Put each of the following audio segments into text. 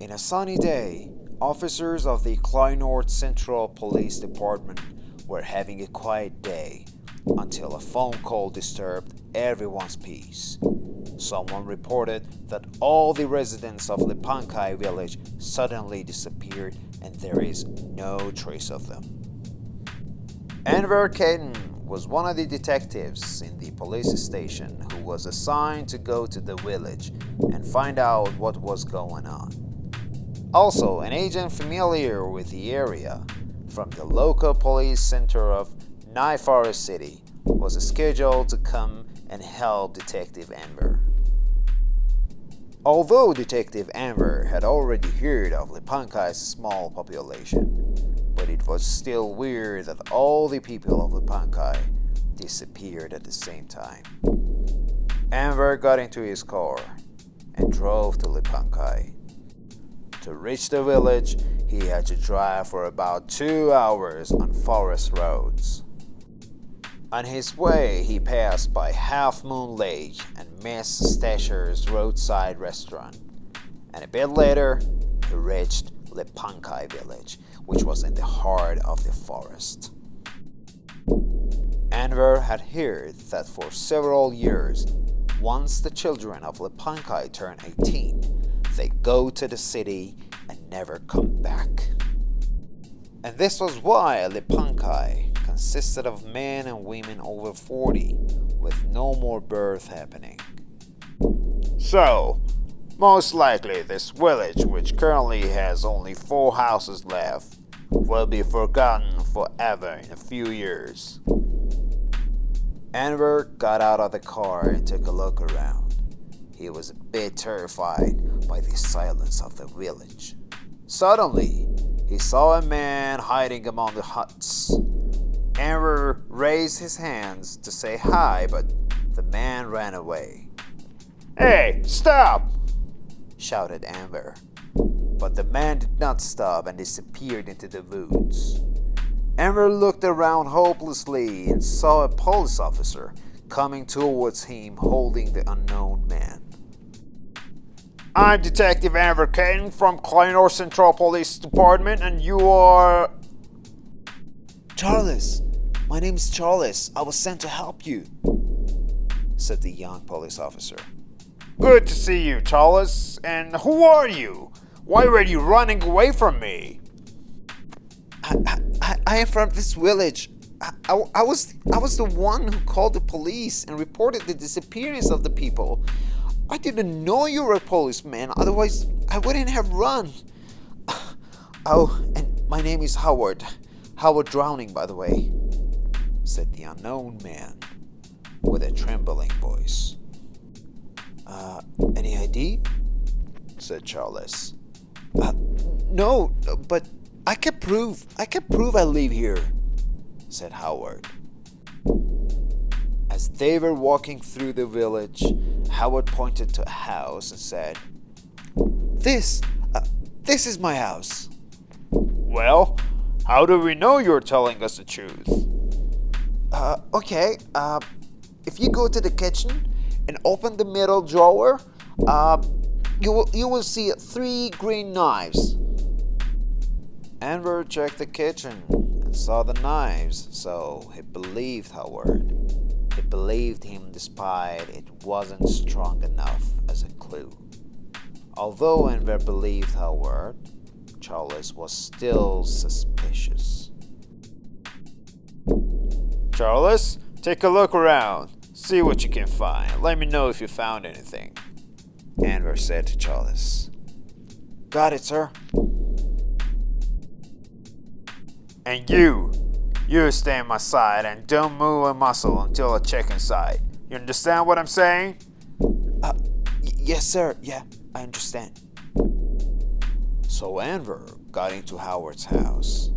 In a sunny day, officers of the North Central Police Department were having a quiet day until a phone call disturbed everyone's peace. Someone reported that all the residents of Lipankai village suddenly disappeared and there is no trace of them. Anwar Keaton was one of the detectives in the police station who was assigned to go to the village and find out what was going on. Also, an agent familiar with the area from the local police center of Forest City was scheduled to come and help Detective Anwar. Although Detective Anwar had already heard of Lipankai's small population, but it was still weird that all the people of Lipankai disappeared at the same time. Anwar got into his car and drove to Lipankai. To reach the village, he had to drive for about 2 hours on forest roads. On his way, he passed by Half Moon Lake and Miss Stasher's roadside restaurant, and a bit later, he reached Lipankai village, which was in the heart of the forest. Anwar had heard that for several years, once the children of Lipankai turn 18, they go to the city and never come back. And this was why Lipankai consisted of men and women over 40, with no more birth happening. So, most likely this village, which currently has only 4 houses left, will be forgotten forever in a few years. Anwar got out of the car and took a look around. He was a bit terrified by the silence of the village. Suddenly, he saw a man hiding among the huts. Anwar raised his hands to say hi, but the man ran away. "Hey, stop!" shouted Anwar. But the man did not stop and disappeared into the woods. Anwar looked around hopelessly and saw a police officer coming towards him holding the unknown man. "I'm Detective Anwar Keaton from North Central Police Department, and you are..." "Charles, my name is Charles. I was sent to help you," said the young police officer. "Good to see you, Charles. And who are you? Why were you running away from me?" I am from this village. I was the one who called the police and reported the disappearance of the people. I didn't know you were a policeman, otherwise I wouldn't have run. Oh, and my name is Howard. Howard Drowning, by the way," said the unknown man with a trembling voice. Any ID?" said Charles. No, but I can prove I live here," said Howard. As they were walking through the village, Howard pointed to a house and said, This is my house." "Well, how do we know you're telling us the truth?" Okay, if you go to the kitchen and open the middle drawer, you will see 3 green knives." Anwar checked the kitchen and saw the knives, so he believed Howard. He believed him despite it wasn't strong enough as a clue. Although Anwar believed Howard, Charles was still suspicious. "Charles, take a look around. See what you can find. Let me know if you found anything," Anwar said to Charles. "Got it, sir." "And you stay on my side and don't move a muscle until I check inside. You understand what I'm saying?" Yes, sir. Yeah, I understand." So Anwar got into Howard's house.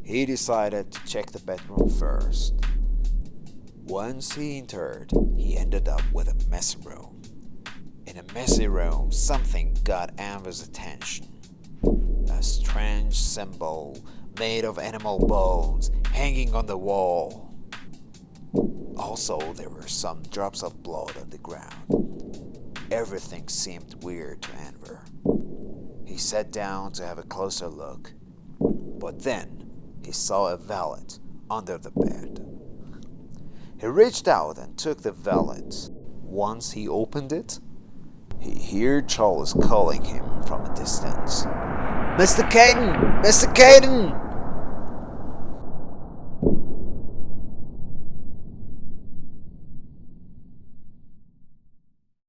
He decided to check the bedroom first. Once he entered, he ended up with a messy room. In a messy room, something got Anwar's attention. A strange symbol made of animal bones hanging on the wall. Also, there were some drops of blood on the ground. Everything seemed weird to Anwar. He He sat down to have a closer look, but then he saw a wallet under the bed. He reached out and took the wallet. Once he opened it, he heard Charles calling him from a distance. Mr. Keaton! Mr. Keaton!